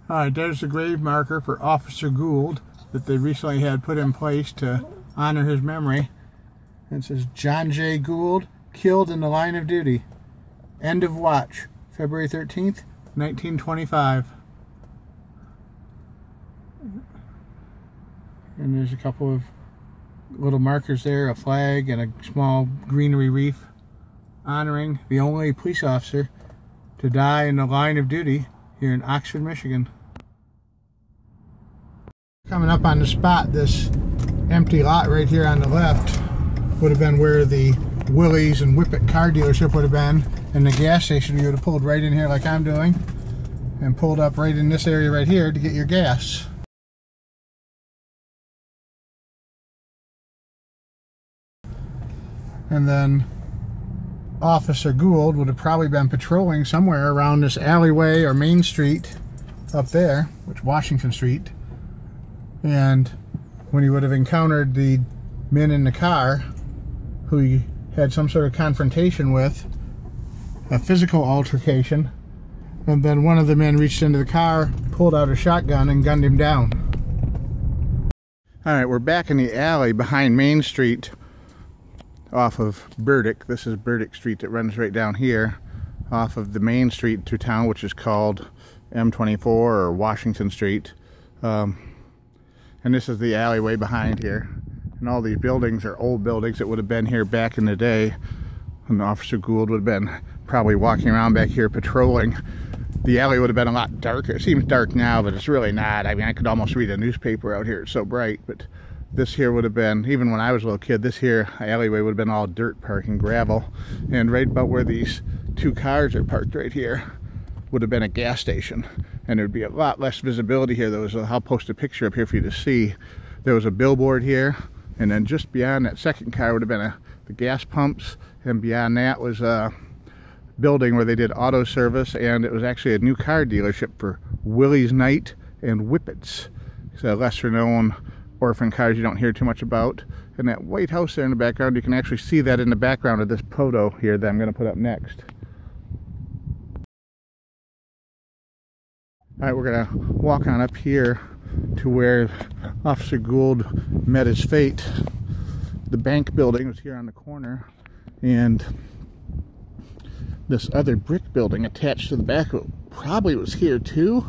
Alright, there's the grave marker for Officer Gould that they recently had put in place to honor his memory. It says, John J. Gould, killed in the line of duty. End of watch, February 13th, 1925. And there's a couple of little markers there, a flag and a small greenery reef honoring the only police officer to die in the line of duty here in Oxford, Michigan. Coming up on the spot, this empty lot right here on the left would have been where the Willys and Whippet car dealership would have been, and the gas station. You would have pulled right in here like I'm doing and pulled up right in this area right here to get your gas. And then Officer Gould would have probably been patrolling somewhere around this alleyway or Main Street up there, which Washington Street. And when he would have encountered the men in the car who he had some sort of confrontation with, a physical altercation, and then one of the men reached into the car, pulled out a shotgun, and gunned him down. Alright, we're back in the alley behind Main Street off of Burdick. This is Burdick Street that runs right down here off of the main street to town, which is called M24 or Washington Street. And this is the alleyway behind here. And all these buildings are old buildings that would have been here back in the day. And Officer Gould would have been probably walking around back here patrolling. The alley would have been a lot darker. It seems dark now, but it's really not. I mean, I could almost read a newspaper out here. It's so bright. But this here would have been, even when I was a little kid, this here alleyway would have been all dirt parking, gravel. And right about where these two cars are parked right here would have been a gas station. And there'd be a lot less visibility here. I'll post a picture up here for you to see. There was a billboard here, and then just beyond that second car would have been the gas pumps, and beyond that was a building where they did auto service, and it was actually a new car dealership for Willys Knight and Whippets. It's a lesser known orphan cars you don't hear too much about. And that white house there in the background, you can actually see that in the background of this photo here that I'm going to put up next. Alright, we're going to walk on up here to where Officer Gould met his fate. The bank building was here on the corner, and this other brick building attached to the back of it probably was here too.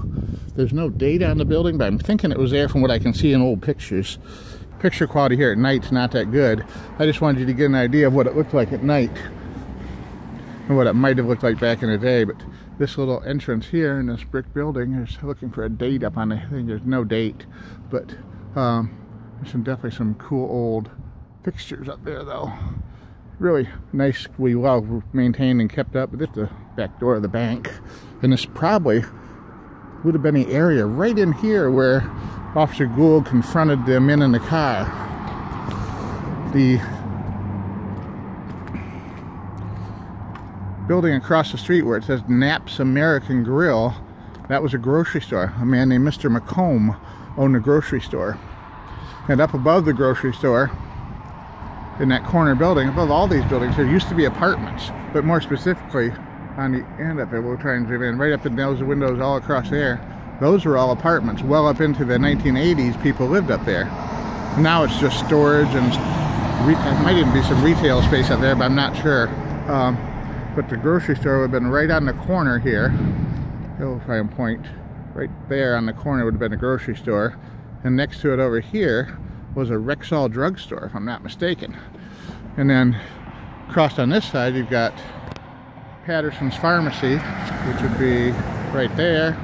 There's no date on the building, but I'm thinking it was there from what I can see in old pictures. Picture quality here at night's not that good. I just wanted you to get an idea of what it looked like at night and what it might have looked like back in the day. But this little entrance here in this brick building is looking for a date up on the thing. There's no date, but there's definitely some cool old fixtures up there though. Really nicely well maintained and kept up. But this is the back door of the bank, and this probably would have been the area right in here where Officer Gould confronted the men in the car. The building across the street where it says Knapp's American Grill, that was a grocery store. A man named Mr. McComb owned a grocery store. And up above the grocery store, in that corner building, above all these buildings, there used to be apartments. But more specifically, on the end of it, we'll try and zoom in, right up in those windows all across there, those were all apartments. Well up into the 1980s, people lived up there. Now it's just storage, and there might even be some retail space up there, but I'm not sure. But the grocery store would have been right on the corner here. I'll try and point right there on the corner would have been a grocery store. And next to it over here was a Rexall drugstore, if I'm not mistaken. And then across on this side, you've got Patterson's Pharmacy, which would be right there.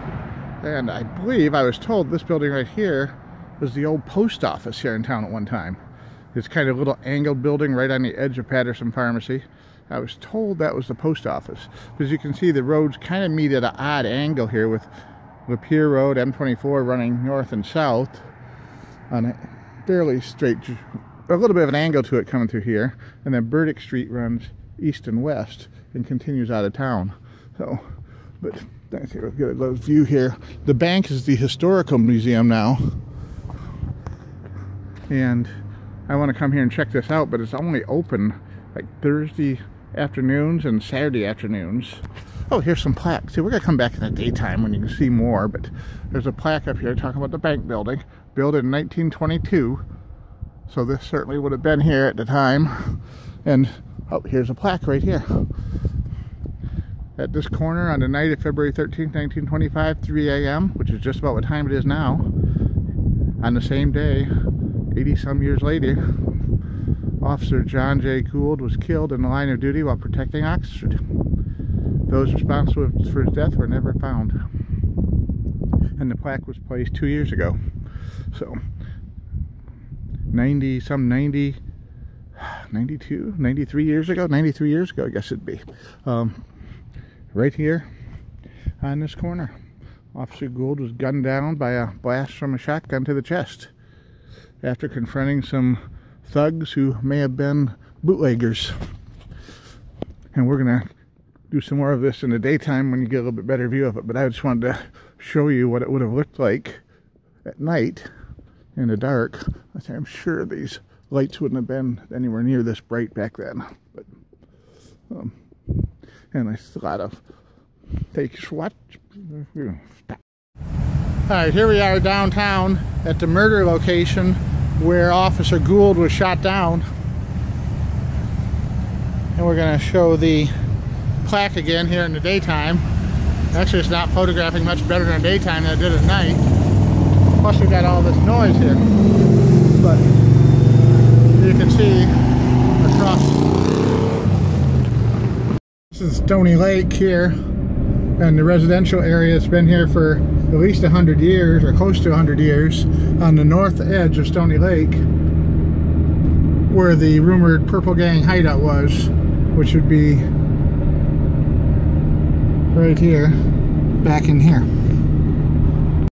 And I believe, I was told, this building right here was the old post office here in town at one time. It's kind of a little angled building right on the edge of Patterson Pharmacy. I was told that was the post office. As you can see, the roads kind of meet at an odd angle here with Lapeer Road, M24 running north and south on a fairly straight, a little bit of an angle to it coming through here. And then Burdick Street runs east and west and continues out of town. So, but let's see, we'll get a little view here. The bank is the historical museum now. And I want to come here and check this out, but it's only open like Thursday afternoons and Saturday afternoons. Oh, here's some plaques. See, we're gonna come back in the daytime when you can see more, but there's a plaque up here talking about the bank building, built in 1922. So this certainly would have been here at the time. And oh, here's a plaque right here. At this corner on the night of February 13th, 1925, 3 a.m., which is just about what time it is now, on the same day, 80-some years later, Officer John J. Gould was killed in the line of duty while protecting Oxford. Those responsible for his death were never found. And the plaque was placed 2 years ago. So, 93 years ago, I guess it'd be. Right here on this corner. Officer Gould was gunned down by a blast from a shotgun to the chest after confronting some thugs who may have been bootleggers. And we're gonna do some more of this in the daytime when you get a little bit better view of it, but I just wanted to show you what it would have looked like at night in the dark. I'm sure these lights wouldn't have been anywhere near this bright back then, but and a lot of takes what. Alright, here we are downtown at the murder location where Officer Gould was shot down, and we're going to show the plaque again here in the daytime. Actually, it's not photographing much better in the daytime than it did at night. Plus we got all this noise here, but you can see across. This is Stony Lake here, and the residential area has been here for at least 100 years, or close to 100 years, on the north edge of Stony Lake, where the rumored Purple Gang hideout was, which would be right here, back in here.